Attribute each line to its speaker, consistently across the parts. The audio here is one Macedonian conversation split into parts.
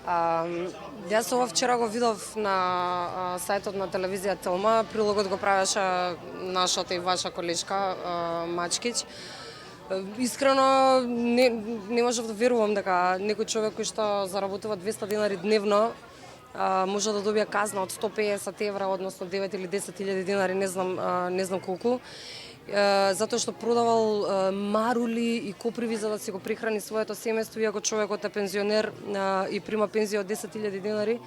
Speaker 1: Јас ова вчера го видов на сајтот на телевизија Телма, прилогот го правеше нашата и ваша колешка Мачкич. Искрено не можев да верувам дека некој човек кој што заработува 200 денари дневно може да добие казна од 150 евра, односно 9 или 10.000 денари, не знам колку, затоа што продавал марули и коприви за да си го прехрани своето семејство, иако човекот е пензионер и прима пензија од 10.000 денари.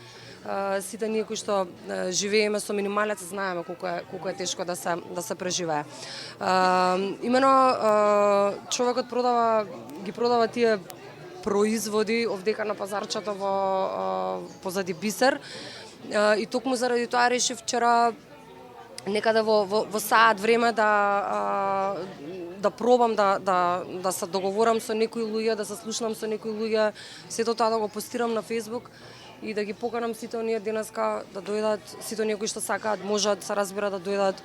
Speaker 1: Сите ние кои што живееме со минималец знаеме колку е тешко да се преживее. Имено човекот ги продава тие производи овдека на пазарчето позади Бисер, и токму заради тоа решив вчера некаде во саат време да пробам да се договорам со некои луѓе, да се слушнам со некои луѓе, сето тоа да го постирам на Facebook и да ги поканам сите оние денеска да дојдат, сите оние кои што сакаат, можат, се разбира, да дојдат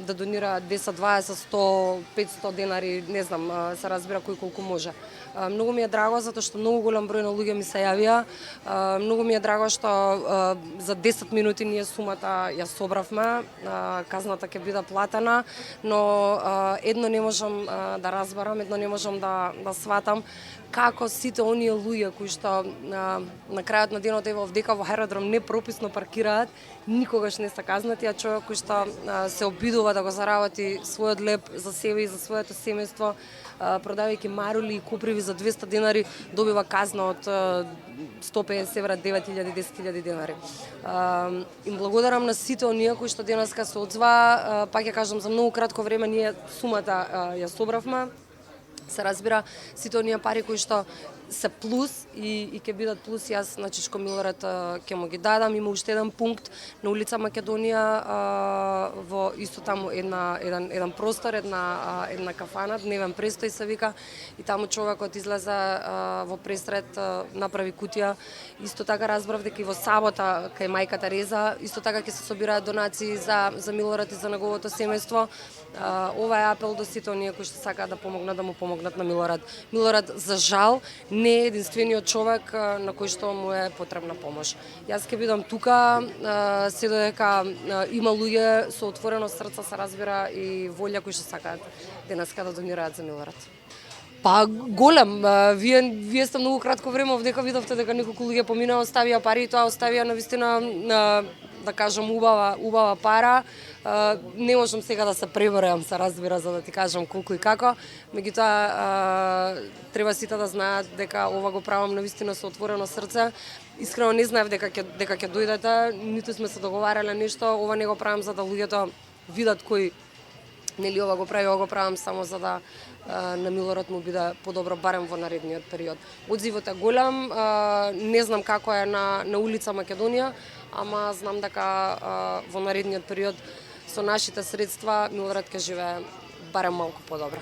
Speaker 1: да донираат 10, 20, 100, 500 денари, не знам, се разбира кој колку може. Многу ми е драго затоа што многу голем број на луѓе ми се јавија. Многу ми е драго што за 10 минути ние сумата ја собравме. Казната ќе биде платена, но едно не можам да разберам, едно не можам да сватам како сите оние луѓе кои што на крајот на денот ево овдека во аеродром непрописно паркираат, никогаш не се казнати, а човек кој што се обидува да го заработи својот леп за себе и за своето семејство, продавајќи марули и коприви за 200 денари, добива казна од 150 евра, 9.000, 10.000 денари. Им благодарам на сите оние кои што денеска се одзва, пак ја кажам, за многу кратко време ние сумата ја собравме. Се разбира, сите оние пари кои што се плюс и ќе бидат плюс, јас на Чичко Милорад ќе му ги дадам. Има уште еден пункт на улица Македонија, во исто таму еден простор, една кафана, дневен престој се вика, и таму човекот излезе во пресред, направи кутија. Исто така разбрав дека и во сабота кај мајка Тереза исто така ќе се собираат донации за Милорад и за неговото семејство. Ова е апел до сите оние кои што сакаат да помогнат, да му помогнат на Милорад. Милорад, за жал, не е единствениот човек на кој што му е потребна помош. Јас ќе бидам тука, се додека има луѓе со отворено срце, се разбира, и волја кои што сакаат денеска да донираат за Милорад. Па голем, вие сте многу кратко време овдека видовте дека неколку луѓе поминаа, оставија пари и тоа оставија навистина, да кажам, убава пара. Не можам сега да се пребројам, се разбира, за да ти кажам колку и како. Меѓутоа треба сите да знаат дека ова го правам навистина со отворено срце. Искрено не знаев дека ќе дојдете, ниту сме се договарале нешто. Ова не го правам за да луѓето видат кој нели ова го правам само за да на Милорад му биде подобро барем во наредниот период. Одзивот е голем, не знам како е на улица Македонија, ама знам дека во наредниот период со нашите средства Милорад ќе живее барем малку подобро.